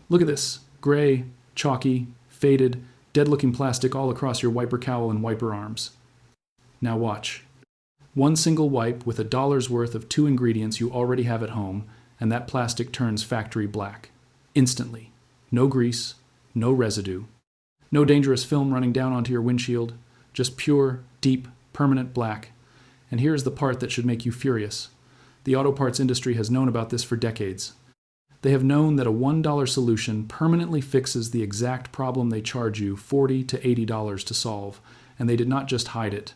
Look at this. Gray, chalky, faded, dead-looking plastic all across your wiper cowl and wiper arms. Now watch. One single wipe with $1 worth of 2 ingredients you already have at home, and that plastic turns factory black. Instantly. No grease, no residue, no dangerous film running down onto your windshield, just pure, deep, permanent black. And here's the part that should make you furious. The auto parts industry has known about this for decades. They have known that a $1 solution permanently fixes the exact problem they charge you $40 to $80 to solve, and they did not just hide it.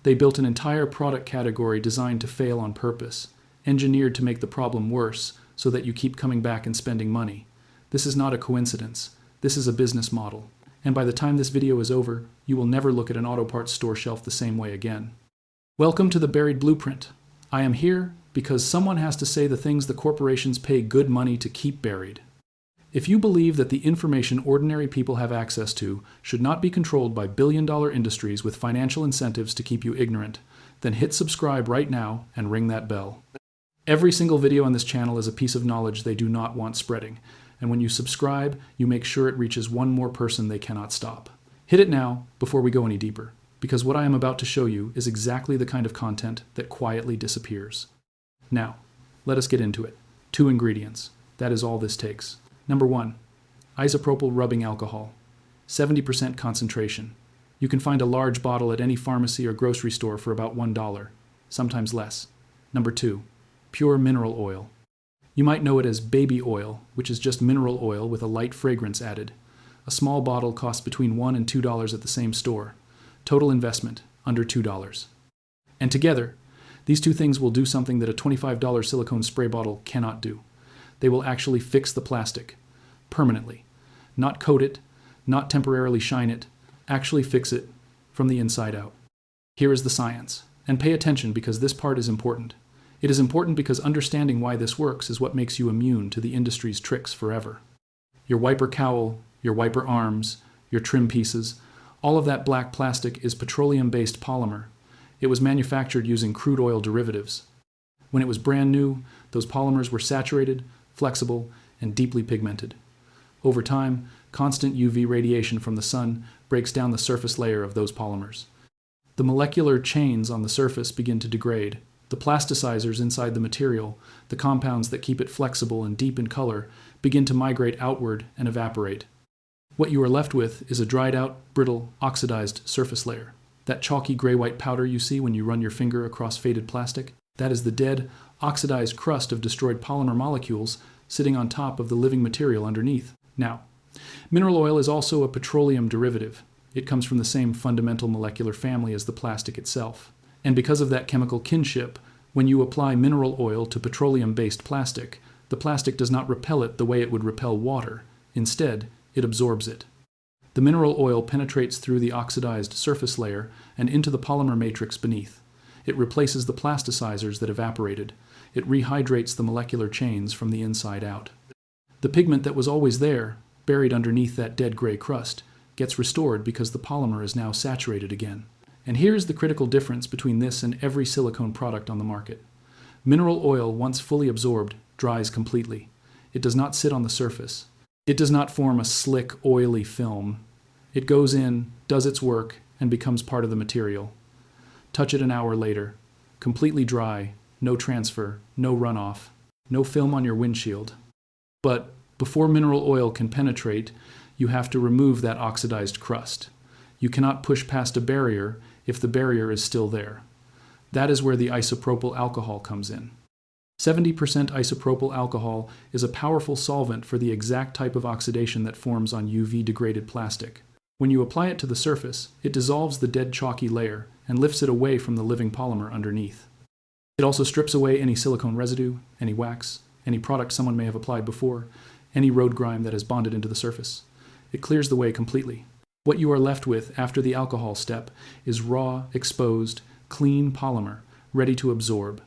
They built an entire product category designed to fail on purpose, engineered to make the problem worse so that you keep coming back and spending money. This is not a coincidence. This is a business model. And by the time this video is over, you will never look at an auto parts store shelf the same way again. Welcome to the Buried Blueprint. I am here because someone has to say the things the corporations pay good money to keep buried. If you believe that the information ordinary people have access to should not be controlled by billion-dollar industries with financial incentives to keep you ignorant, then hit subscribe right now and ring that bell. Every single video on this channel is a piece of knowledge they do not want spreading, and when you subscribe, you make sure it reaches one more person they cannot stop. Hit it now before we go any deeper, because what I am about to show you is exactly the kind of content that quietly disappears. Now, let us get into it. 2 ingredients. That is all this takes. Number 1, isopropyl rubbing alcohol, 70% concentration. You can find a large bottle at any pharmacy or grocery store for about $1, sometimes less. Number 2, pure mineral oil. You might know it as baby oil, which is just mineral oil with a light fragrance added. A small bottle costs between $1 and $2 at the same store. Total investment, under $2. And together, these 2 things will do something that a $25 silicone spray bottle cannot do. They will actually fix the plastic, permanently. Not coat it, not temporarily shine it, actually fix it from the inside out. Here is the science, and pay attention because this part is important. It is important because understanding why this works is what makes you immune to the industry's tricks forever. Your wiper cowl, your wiper arms, your trim pieces, all of that black plastic is petroleum-based polymer. It was manufactured using crude oil derivatives. When it was brand new, those polymers were saturated, flexible, and deeply pigmented. Over time, constant UV radiation from the sun breaks down the surface layer of those polymers. The molecular chains on the surface begin to degrade. The plasticizers inside the material, the compounds that keep it flexible and deep in color, begin to migrate outward and evaporate. What you are left with is a dried out, brittle, oxidized surface layer. That chalky gray-white powder you see when you run your finger across faded plastic, that is the dead, oxidized crust of destroyed polymer molecules sitting on top of the living material underneath. Now, mineral oil is also a petroleum derivative. It comes from the same fundamental molecular family as the plastic itself. And because of that chemical kinship, when you apply mineral oil to petroleum-based plastic, the plastic does not repel it the way it would repel water. Instead, it absorbs it. The mineral oil penetrates through the oxidized surface layer and into the polymer matrix beneath. It replaces the plasticizers that evaporated. It rehydrates the molecular chains from the inside out. The pigment that was always there, buried underneath that dead gray crust, gets restored because the polymer is now saturated again. And here's the critical difference between this and every silicone product on the market. Mineral oil, once fully absorbed, dries completely. It does not sit on the surface. It does not form a slick, oily film. It goes in, does its work, and becomes part of the material. Touch it an hour later. Completely dry, no transfer, no runoff, no film on your windshield. But before mineral oil can penetrate, you have to remove that oxidized crust. You cannot push past a barrier if the barrier is still there. That is where the isopropyl alcohol comes in. 70% isopropyl alcohol is a powerful solvent for the exact type of oxidation that forms on UV-degraded plastic. When you apply it to the surface, it dissolves the dead chalky layer and lifts it away from the living polymer underneath. It also strips away any silicone residue, any wax, any product someone may have applied before, any road grime that has bonded into the surface. It clears the way completely. What you are left with after the alcohol step is raw, exposed, clean polymer, ready to absorb.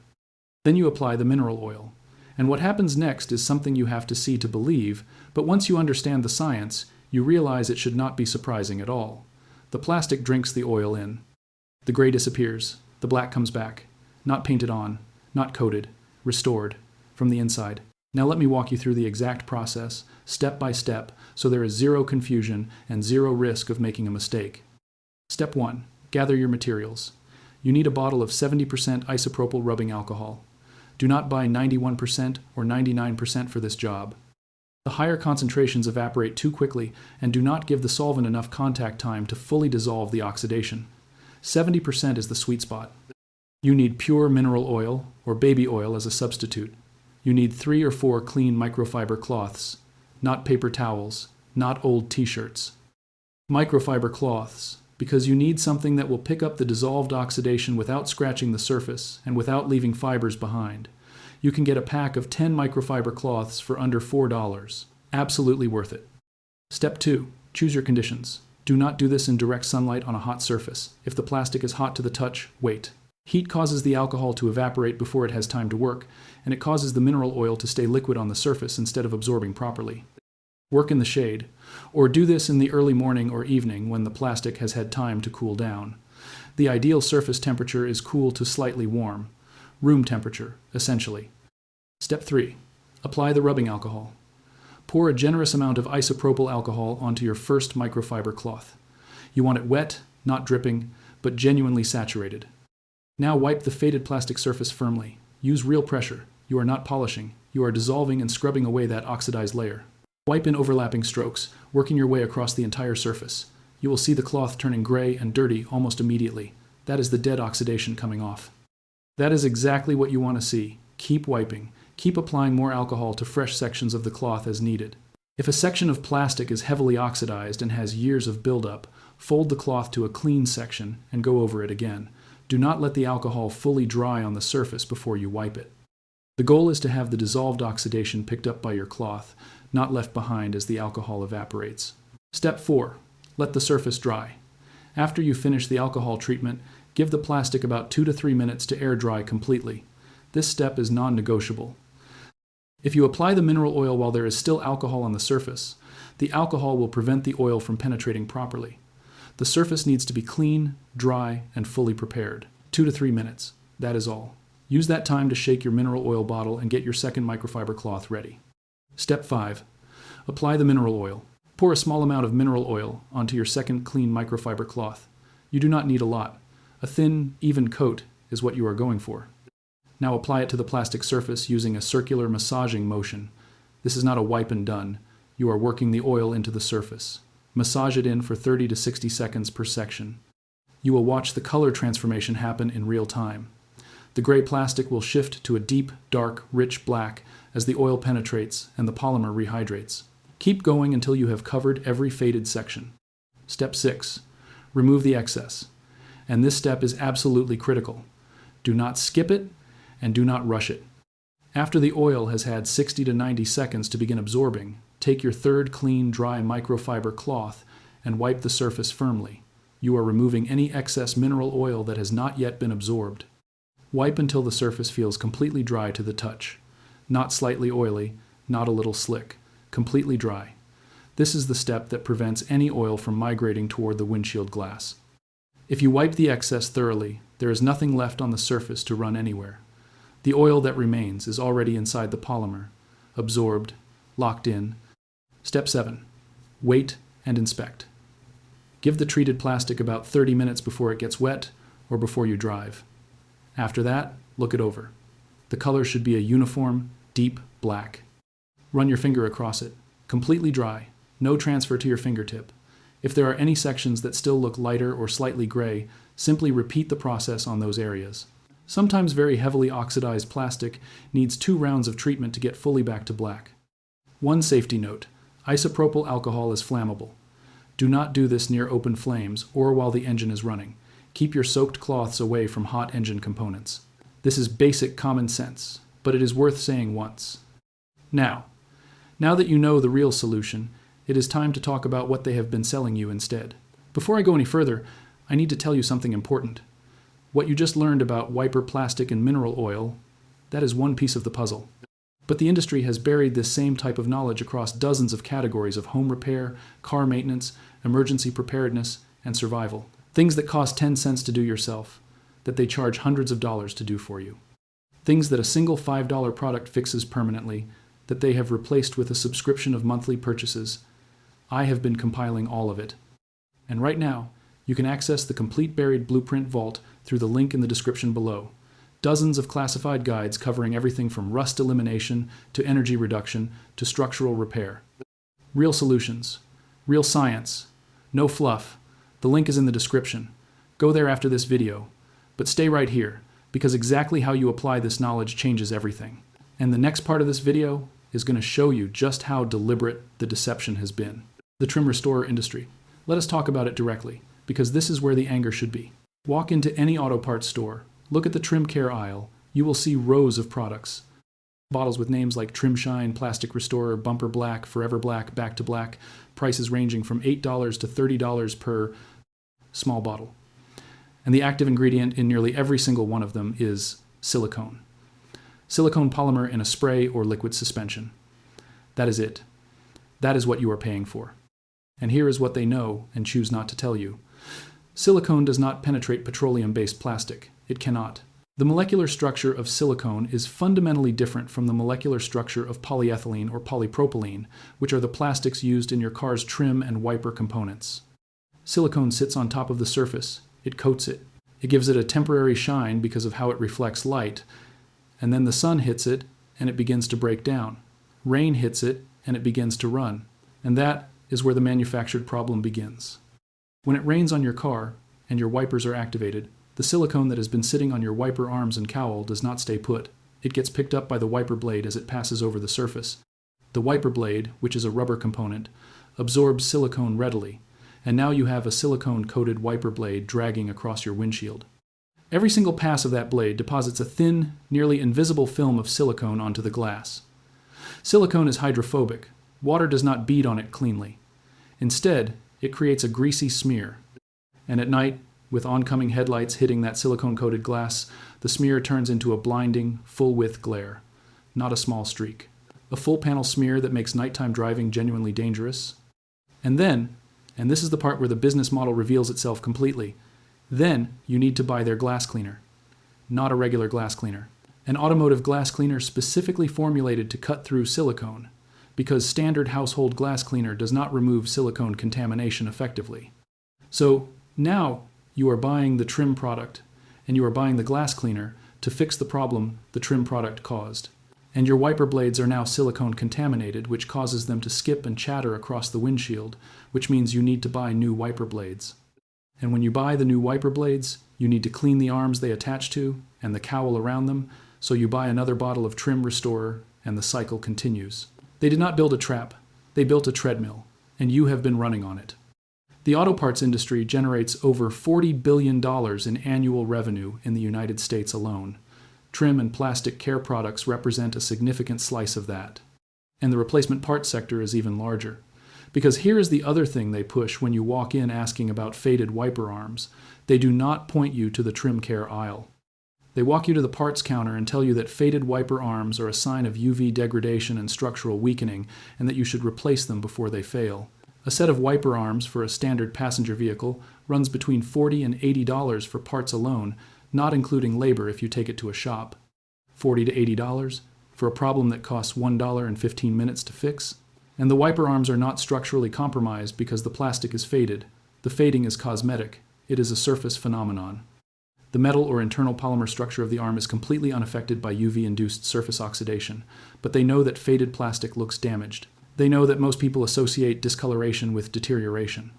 Then you apply the mineral oil. And what happens next is something you have to see to believe, but once you understand the science, you realize it should not be surprising at all. The plastic drinks the oil in. The gray disappears. The black comes back. Not painted on, not coated, restored, from the inside. Now let me walk you through the exact process, step by step, so there is zero confusion and zero risk of making a mistake. Step 1. Gather your materials. You need a bottle of 70% isopropyl rubbing alcohol. Do not buy 91% or 99% for this job. The higher concentrations evaporate too quickly and do not give the solvent enough contact time to fully dissolve the oxidation. 70% is the sweet spot. You need pure mineral oil or baby oil as a substitute. You need 3 or 4 clean microfiber cloths, not paper towels, not old t-shirts. Microfiber cloths, because you need something that will pick up the dissolved oxidation without scratching the surface and without leaving fibers behind. You can get a pack of 10 microfiber cloths for under $4. Absolutely worth it. Step 2. Choose your conditions. Do not do this in direct sunlight on a hot surface. If the plastic is hot to the touch, wait. Heat causes the alcohol to evaporate before it has time to work, and it causes the mineral oil to stay liquid on the surface instead of absorbing properly. Work in the shade, or do this in the early morning or evening when the plastic has had time to cool down. The ideal surface temperature is cool to slightly warm, room temperature, essentially. Step 3. Apply the rubbing alcohol. Pour a generous amount of isopropyl alcohol onto your first microfiber cloth. You want it wet, not dripping, but genuinely saturated. Now wipe the faded plastic surface firmly. Use real pressure. You are not polishing. You are dissolving and scrubbing away that oxidized layer. Wipe in overlapping strokes, working your way across the entire surface. You will see the cloth turning gray and dirty almost immediately. That is the dead oxidation coming off. That is exactly what you want to see. Keep wiping. Keep applying more alcohol to fresh sections of the cloth as needed. If a section of plastic is heavily oxidized and has years of buildup, fold the cloth to a clean section and go over it again. Do not let the alcohol fully dry on the surface before you wipe it. The goal is to have the dissolved oxidation picked up by your cloth, not left behind as the alcohol evaporates. Step 4. Let the surface dry. After you finish the alcohol treatment, give the plastic about 2 to 3 minutes to air dry completely. This step is non-negotiable. If you apply the mineral oil while there is still alcohol on the surface, the alcohol will prevent the oil from penetrating properly. The surface needs to be clean, dry, and fully prepared. 2 to 3 minutes. That is all. Use that time to shake your mineral oil bottle and get your second microfiber cloth ready. Step 5. Apply the mineral oil. Pour a small amount of mineral oil onto your second clean microfiber cloth. You do not need a lot. A thin, even coat is what you are going for. Now apply it to the plastic surface using a circular massaging motion. This is not a wipe and done. You are working the oil into the surface. Massage it in for 30 to 60 seconds per section. You will watch the color transformation happen in real time. The gray plastic will shift to a deep, dark, rich black as the oil penetrates and the polymer rehydrates. Keep going until you have covered every faded section. Step 6. Remove the excess. And this step is absolutely critical. Do not skip it and do not rush it. After the oil has had 60 to 90 seconds to begin absorbing, take your third clean, dry microfiber cloth and wipe the surface firmly. You are removing any excess mineral oil that has not yet been absorbed. Wipe until the surface feels completely dry to the touch. Not slightly oily, not a little slick. Completely dry. This is the step that prevents any oil from migrating toward the windshield glass. If you wipe the excess thoroughly, there is nothing left on the surface to run anywhere. The oil that remains is already inside the polymer, absorbed, locked in. Step 7. Wait and inspect. Give the treated plastic about 30 minutes before it gets wet or before you drive. After that, look it over. The color should be a uniform, deep black. Run your finger across it. Completely dry. No transfer to your fingertip. If there are any sections that still look lighter or slightly gray, simply repeat the process on those areas. Sometimes very heavily oxidized plastic needs 2 rounds of treatment to get fully back to black. One safety note: isopropyl alcohol is flammable. Do not do this near open flames or while the engine is running. Keep your soaked cloths away from hot engine components. This is basic common sense, but it is worth saying once. Now that you know the real solution, it is time to talk about what they have been selling you instead. Before I go any further, I need to tell you something important. What you just learned about wiper plastic and mineral oil, that is one piece of the puzzle. But the industry has buried this same type of knowledge across dozens of categories of home repair, car maintenance, emergency preparedness, and survival. Things that cost 10 cents to do yourself, that they charge hundreds of dollars to do for you. Things that a single $5 product fixes permanently, that they have replaced with a subscription of monthly purchases. I have been compiling all of it. And right now, you can access the complete buried blueprint vault through the link in the description below. Dozens of classified guides covering everything from rust elimination to energy reduction to structural repair. Real solutions, real science, no fluff. The link is in the description. Go there after this video. But stay right here, because exactly how you apply this knowledge changes everything. And the next part of this video is going to show you just how deliberate the deception has been. The trim restorer industry. Let us talk about it directly, because this is where the anger should be. Walk into any auto parts store, look at the trim care aisle, you will see rows of products. Bottles with names like Trim Shine, Plastic Restorer, Bumper Black, Forever Black, Back to Black, prices ranging from $8 to $30 per small bottle. And the active ingredient in nearly every single one of them is silicone. Silicone polymer in a spray or liquid suspension. That is it. That is what you are paying for. And here is what they know and choose not to tell you. Silicone does not penetrate petroleum-based plastic. It cannot. The molecular structure of silicone is fundamentally different from the molecular structure of polyethylene or polypropylene, which are the plastics used in your car's trim and wiper components. Silicone sits on top of the surface. It coats it. It gives it a temporary shine because of how it reflects light, and then the sun hits it and it begins to break down. Rain hits it and it begins to run. And that is where the manufactured problem begins. When it rains on your car and your wipers are activated, the silicone that has been sitting on your wiper arms and cowl does not stay put. It gets picked up by the wiper blade as it passes over the surface. The wiper blade, which is a rubber component, absorbs silicone readily, and now you have a silicone-coated wiper blade dragging across your windshield. Every single pass of that blade deposits a thin, nearly invisible film of silicone onto the glass. Silicone is hydrophobic. Water does not bead on it cleanly. Instead, it creates a greasy smear. And at night, with oncoming headlights hitting that silicone-coated glass, the smear turns into a blinding, full-width glare. Not a small streak. A full-panel smear that makes nighttime driving genuinely dangerous. And then, and this is the part where the business model reveals itself completely, then you need to buy their glass cleaner. Not a regular glass cleaner. An automotive glass cleaner specifically formulated to cut through silicone, because standard household glass cleaner does not remove silicone contamination effectively. So now you are buying the trim product, and you are buying the glass cleaner to fix the problem the trim product caused. And your wiper blades are now silicone contaminated, which causes them to skip and chatter across the windshield, which means you need to buy new wiper blades. And when you buy the new wiper blades, you need to clean the arms they attach to and the cowl around them, so you buy another bottle of trim restorer, and the cycle continues. They did not build a trap, they built a treadmill, and you have been running on it. The auto parts industry generates over $40 billion in annual revenue in the United States alone. Trim and plastic care products represent a significant slice of that. And the replacement parts sector is even larger. Because here is the other thing they push when you walk in asking about faded wiper arms. They do not point you to the trim care aisle. They walk you to the parts counter and tell you that faded wiper arms are a sign of UV degradation and structural weakening, and that you should replace them before they fail. A set of wiper arms for a standard passenger vehicle runs between $40 and $80 for parts alone, not including labor if you take it to a shop. $40 to $80 for a problem that costs $1.15 to fix? And the wiper arms are not structurally compromised because the plastic is faded. The fading is cosmetic. It is a surface phenomenon. The metal or internal polymer structure of the arm is completely unaffected by UV-induced surface oxidation, but they know that faded plastic looks damaged. They know that most people associate discoloration with deterioration,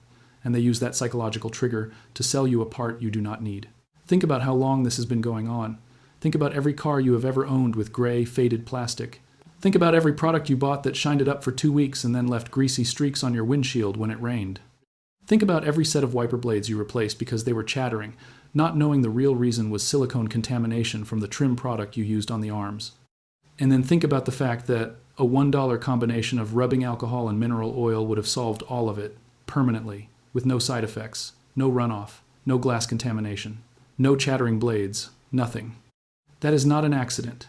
and they use that psychological trigger to sell you a part you do not need. Think about how long this has been going on. Think about every car you have ever owned with gray, faded plastic. Think about every product you bought that shined it up for 2 weeks and then left greasy streaks on your windshield when it rained. Think about every set of wiper blades you replaced because they were chattering, not knowing the real reason was silicone contamination from the trim product you used on the arms. And then think about the fact that a $1 combination of rubbing alcohol and mineral oil would have solved all of it, permanently, with no side effects, no runoff, no glass contamination, no chattering blades, nothing. That is not an accident.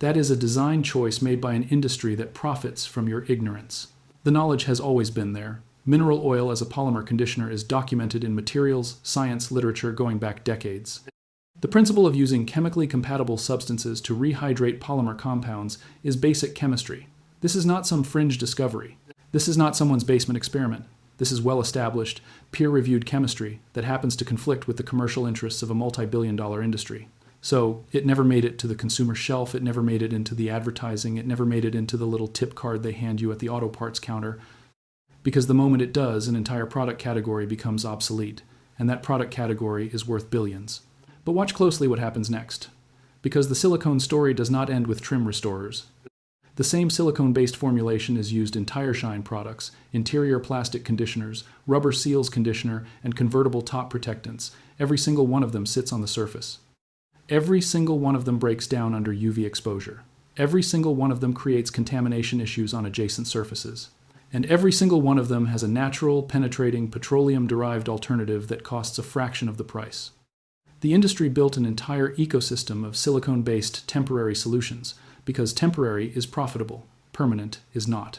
That is a design choice made by an industry that profits from your ignorance. The knowledge has always been there. Mineral oil as a polymer conditioner is documented in materials, science, literature going back decades. The principle of using chemically compatible substances to rehydrate polymer compounds is basic chemistry. This is not some fringe discovery. This is not someone's basement experiment. This is well-established, peer-reviewed chemistry that happens to conflict with the commercial interests of a multi-billion-dollar industry. So it never made it to the consumer shelf, it never made it into the advertising, it never made it into the little tip card they hand you at the auto parts counter, because the moment it does, an entire product category becomes obsolete, and that product category is worth billions. But watch closely what happens next, because the silicone story does not end with trim restorers. The same silicone-based formulation is used in tire shine products, interior plastic conditioners, rubber seals conditioner, and convertible top protectants. Every single one of them sits on the surface. Every single one of them breaks down under UV exposure. Every single one of them creates contamination issues on adjacent surfaces. And every single one of them has a natural, penetrating, petroleum-derived alternative that costs a fraction of the price. The industry built an entire ecosystem of silicone-based temporary solutions, because temporary is profitable, permanent is not.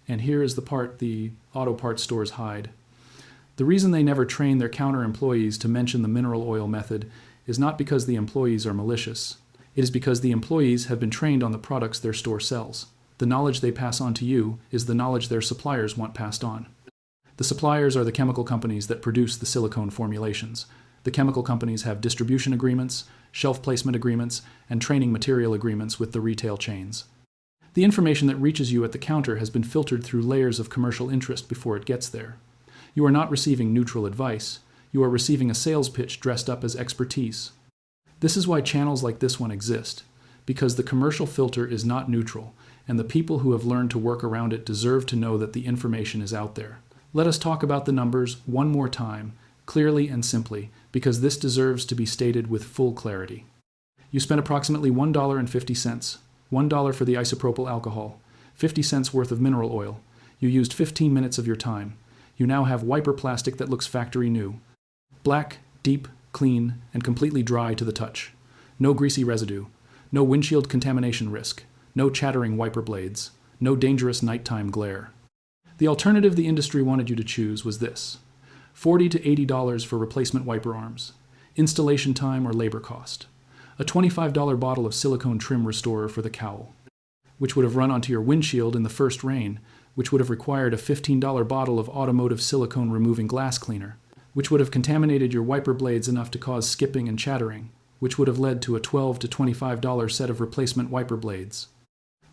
And here is the part the auto parts stores hide. The reason they never train their counter employees to mention the mineral oil method is not because the employees are malicious. It is because the employees have been trained on the products their store sells. The knowledge they pass on to you is the knowledge their suppliers want passed on. The suppliers are the chemical companies that produce the silicone formulations. The chemical companies have distribution agreements, shelf placement agreements, and training material agreements with the retail chains. The information that reaches you at the counter has been filtered through layers of commercial interest before it gets there. You are not receiving neutral advice. You are receiving a sales pitch dressed up as expertise. This is why channels like this one exist, because the commercial filter is not neutral, and the people who have learned to work around it deserve to know that the information is out there. Let us talk about the numbers one more time, clearly and simply, because this deserves to be stated with full clarity. You spent approximately $1.50, $1 for the isopropyl alcohol, 50 cents worth of mineral oil. You used 15 minutes of your time. You now have wiper plastic that looks factory new. Black, deep, clean, and completely dry to the touch. No greasy residue. No windshield contamination risk. No chattering wiper blades. No dangerous nighttime glare. The alternative the industry wanted you to choose was this: $40 to $80 for replacement wiper arms, installation time or labor cost, a $25 bottle of silicone trim restorer for the cowl, which would have run onto your windshield in the first rain, which would have required a $15 bottle of automotive silicone removing glass cleaner, which would have contaminated your wiper blades enough to cause skipping and chattering, which would have led to a $12 to $25 set of replacement wiper blades.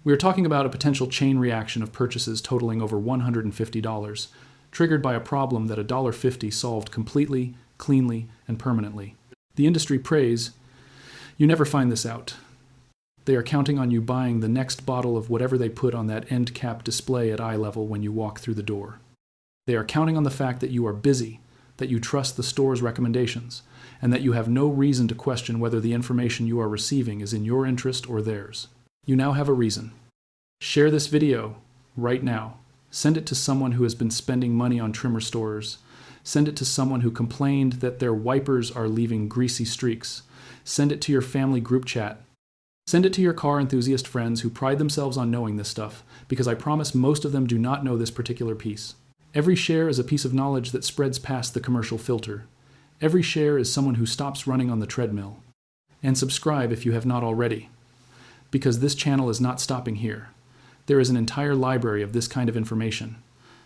We are talking about a potential chain reaction of purchases totaling over $150, triggered by a problem that $1.50 solved completely, cleanly, and permanently. The industry prays, you never find this out. They are counting on you buying the next bottle of whatever they put on that end cap display at eye level when you walk through the door. They are counting on the fact that you are busy, that you trust the store's recommendations, and that you have no reason to question whether the information you are receiving is in your interest or theirs. You now have a reason. Share this video right now. Send it to someone who has been spending money on trim restorers. Send it to someone who complained that their wipers are leaving greasy streaks. Send it to your family group chat. Send it to your car enthusiast friends who pride themselves on knowing this stuff, because I promise most of them do not know this particular piece. Every share is a piece of knowledge that spreads past the commercial filter. Every share is someone who stops running on the treadmill. And subscribe if you have not already, because this channel is not stopping here. There is an entire library of this kind of information.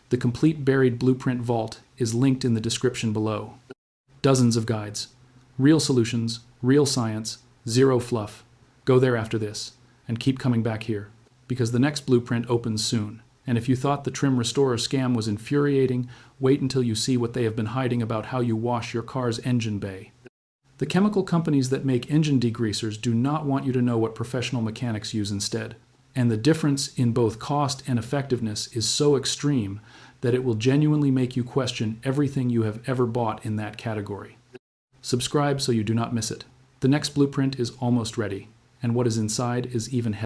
The complete buried blueprint vault is linked in the description below. Dozens of guides. Real solutions, real science, zero fluff. Go there after this, and keep coming back here, because the next blueprint opens soon. And if you thought the trim restorer scam was infuriating, wait until you see what they have been hiding about how you wash your car's engine bay. The chemical companies that make engine degreasers do not want you to know what professional mechanics use instead. And the difference in both cost and effectiveness is so extreme that it will genuinely make you question everything you have ever bought in that category. Subscribe so you do not miss it. The next blueprint is almost ready, and what is inside is even heavier.